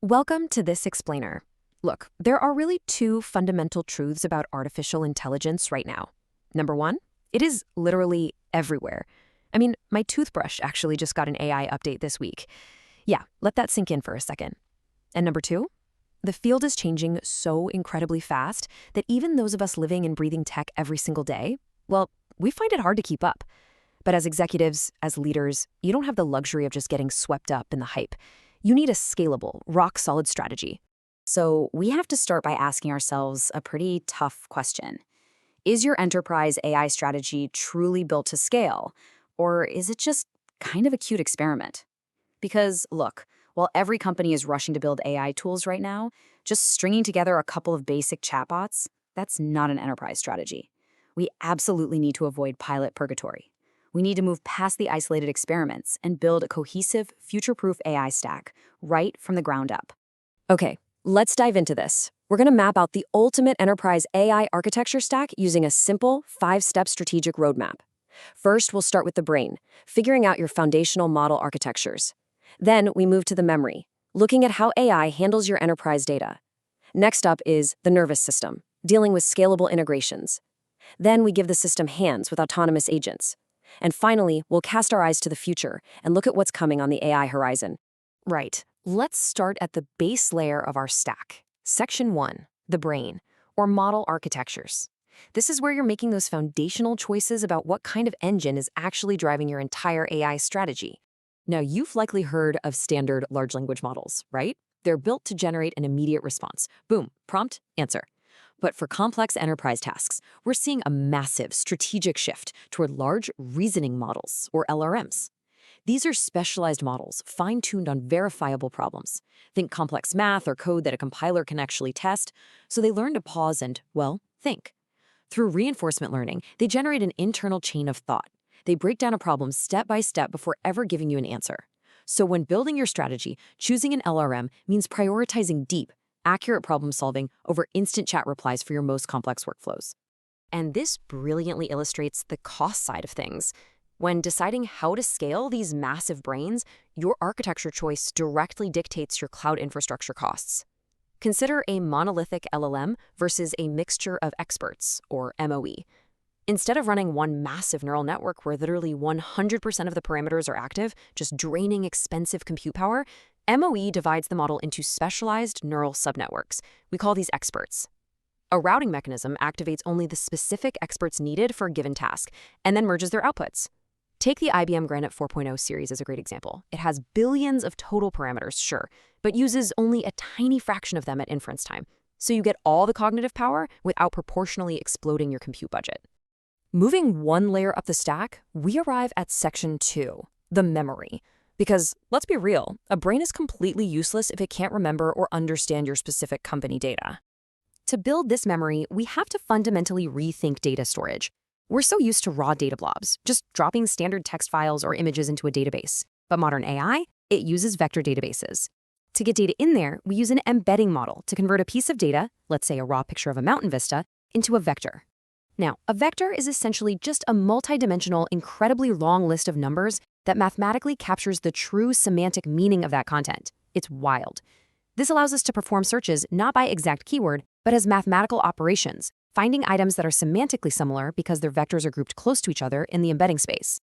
Welcome to this explainer. Look, there are really two fundamental truths about artificial intelligence right now. Number one, it is literally everywhere. I mean, my toothbrush actually just got an AI update this week. Yeah, let that sink in for a second. And number two, the field is changing so incredibly fast that even those of us living and breathing tech every single day, well, we find it hard to keep up. But as executives, as leaders, you don't have the luxury of just getting swept up in the hype. You need a scalable, rock-solid strategy. So we have to start by asking ourselves a pretty tough question. Is your enterprise AI strategy truly built to scale, or is it just kind of a cute experiment? Because, look, while every company is rushing to build AI tools right now, just stringing together a couple of basic chatbots, that's not an enterprise strategy. We absolutely need to avoid pilot purgatory. We need to move past the isolated experiments and build a cohesive, future-proof AI stack right from the ground up. Okay, let's dive into this. We're going to map out the ultimate enterprise AI architecture stack using a simple, 5-step strategic roadmap. First, we'll start with the brain, figuring out your foundational model architectures. Then we move to the memory, looking at how AI handles your enterprise data. Next up is the nervous system, dealing with scalable integrations. Then we give the system hands with autonomous agents. And finally, we'll cast our eyes to the future and look at what's coming on the AI horizon. Right. Let's start at the base layer of our stack. Section 1, the brain, or model architectures. This is where you're making those foundational choices about what kind of engine is actually driving your entire AI strategy. Now, you've likely heard of standard large language models, right? They're built to generate an immediate response. Boom, prompt, answer. But for complex enterprise tasks, we're seeing a massive strategic shift toward large reasoning models, or LRMs. These are specialized models, fine-tuned on verifiable problems. Think complex math or code that a compiler can actually test, so they learn to pause and, well, think. Through reinforcement learning, they generate an internal chain of thought. They break down a problem step by step before ever giving you an answer. So when building your strategy, choosing an LRM means prioritizing deep, accurate problem solving over instant chat replies for your most complex workflows. And this brilliantly illustrates the cost side of things. When deciding how to scale these massive brains, your architecture choice directly dictates your cloud infrastructure costs. Consider a monolithic LLM versus a mixture of experts, or MOE. Instead of running one massive neural network where literally 100% of the parameters are active, just draining expensive compute power, MOE divides the model into specialized neural subnetworks. We call these experts. A routing mechanism activates only the specific experts needed for a given task, and then merges their outputs. Take the IBM Granite 4.0 series as a great example. It has billions of total parameters, sure, but uses only a tiny fraction of them at inference time. So you get all the cognitive power without proportionally exploding your compute budget. Moving one layer up the stack, we arrive at section 2, the memory. Because, let's be real, a brain is completely useless if it can't remember or understand your specific company data. To build this memory, we have to fundamentally rethink data storage. We're so used to raw data blobs, just dropping standard text files or images into a database. But modern AI, it uses vector databases. To get data in there, we use an embedding model to convert a piece of data, let's say a raw picture of a mountain vista, into a vector. Now, a vector is essentially just a multidimensional, incredibly long list of numbers that mathematically captures the true semantic meaning of that content. It's wild. This allows us to perform searches not by exact keyword, but as mathematical operations, finding items that are semantically similar because their vectors are grouped close to each other in the embedding space.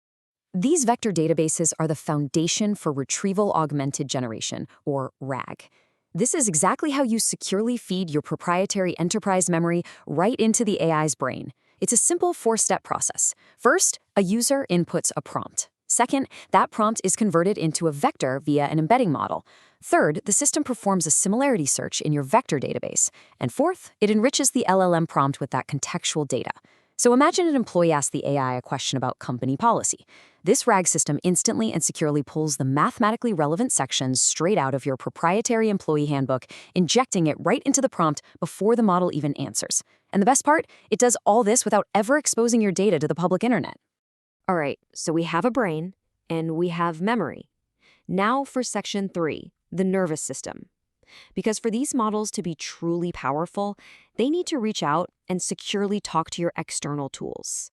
These vector databases are the foundation for Retrieval-Augmented Generation, or RAG. This is exactly how you securely feed your proprietary enterprise memory right into the AI's brain. It's a simple 4-step process. First, a user inputs a prompt. Second, that prompt is converted into a vector via an embedding model. Third, the system performs a similarity search in your vector database. And fourth, it enriches the LLM prompt with that contextual data. So imagine an employee asks the AI a question about company policy. This RAG system instantly and securely pulls the mathematically relevant sections straight out of your proprietary employee handbook, injecting it right into the prompt before the model even answers. And the best part, it does all this without ever exposing your data to the public internet. All right, so we have a brain, and we have memory. Now for section 3, the nervous system. Because for these models to be truly powerful, they need to reach out and securely talk to your external tools.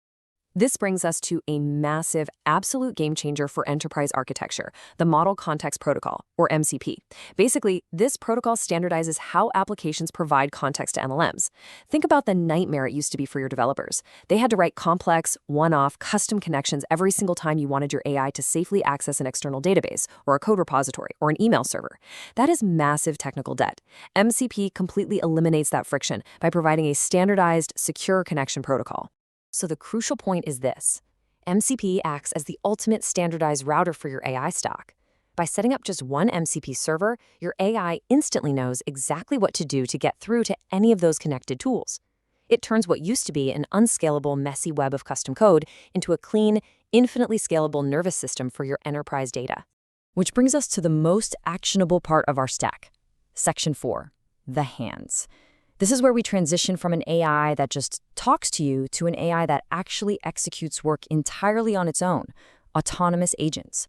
This brings us to a massive, absolute game changer for enterprise architecture, the Model Context Protocol, or MCP. Basically, this protocol standardizes how applications provide context to LLMs. Think about the nightmare it used to be for your developers. They had to write complex, one-off, custom connections every single time you wanted your AI to safely access an external database, or a code repository, or an email server. That is massive technical debt. MCP completely eliminates that friction by providing a standardized, secure connection protocol. So the crucial point is this. MCP acts as the ultimate standardized router for your AI stack. By setting up just one MCP server, your AI instantly knows exactly what to do to get through to any of those connected tools. It turns what used to be an unscalable, messy web of custom code into a clean, infinitely scalable nervous system for your enterprise data. Which brings us to the most actionable part of our stack. Section 4, the hands. This is where we transition from an AI that just talks to you to an AI that actually executes work entirely on its own, autonomous agents.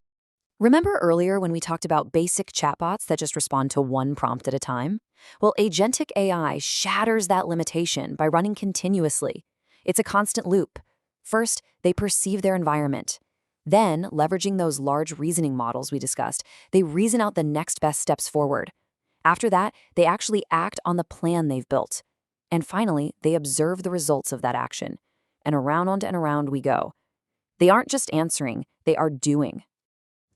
Remember earlier when we talked about basic chatbots that just respond to one prompt at a time? Well, Agentic AI shatters that limitation by running continuously. It's a constant loop. First, they perceive their environment. Then, leveraging those large reasoning models we discussed, they reason out the next best steps forward. After that, they actually act on the plan they've built. And finally, they observe the results of that action. And around we go. They aren't just answering, they are doing.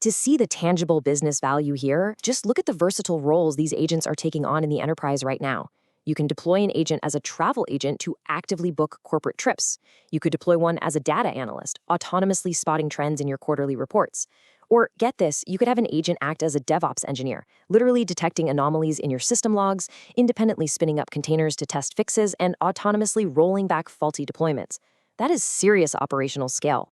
To see the tangible business value here, just look at the versatile roles these agents are taking on in the enterprise right now. You can deploy an agent as a travel agent to actively book corporate trips. You could deploy one as a data analyst, autonomously spotting trends in your quarterly reports. Or get this, you could have an agent act as a DevOps engineer, literally detecting anomalies in your system logs, independently spinning up containers to test fixes, and autonomously rolling back faulty deployments. That is serious operational scale.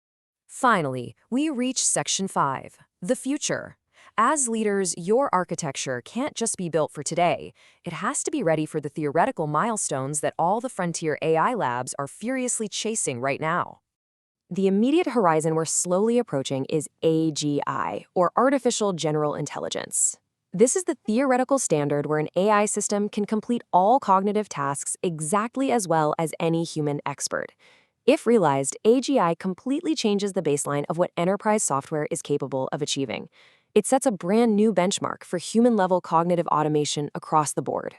Finally, we reach Section 5, the future. As leaders, your architecture can't just be built for today. It has to be ready for the theoretical milestones that all the frontier AI labs are furiously chasing right now. The immediate horizon we're slowly approaching is AGI, or Artificial General Intelligence. This is the theoretical standard where an AI system can complete all cognitive tasks exactly as well as any human expert. If realized, AGI completely changes the baseline of what enterprise software is capable of achieving. It sets a brand new benchmark for human-level cognitive automation across the board.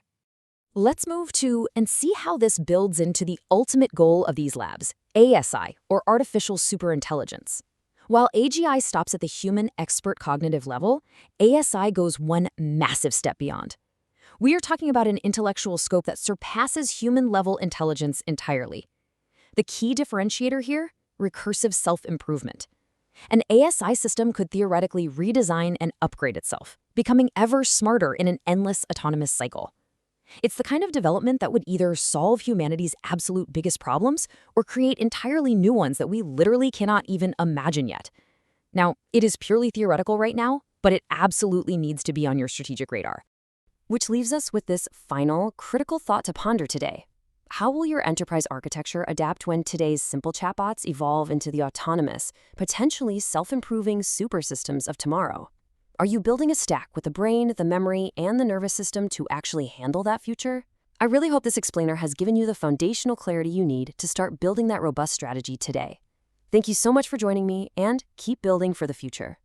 Let's move to and see how this builds into the ultimate goal of these labs, ASI, or Artificial Superintelligence. While AGI stops at the human expert cognitive level, ASI goes one massive step beyond. We are talking about an intellectual scope that surpasses human-level intelligence entirely. The key differentiator here? Recursive self-improvement. An ASI system could theoretically redesign and upgrade itself, becoming ever smarter in an endless autonomous cycle. It's the kind of development that would either solve humanity's absolute biggest problems or create entirely new ones that we literally cannot even imagine yet. Now, it is purely theoretical right now, but it absolutely needs to be on your strategic radar. Which leaves us with this final, critical thought to ponder today. How will your enterprise architecture adapt when today's simple chatbots evolve into the autonomous, potentially self-improving super systems of tomorrow? Are you building a stack with the brain, the memory, and the nervous system to actually handle that future? I really hope this explainer has given you the foundational clarity you need to start building that robust strategy today. Thank you so much for joining me, and keep building for the future.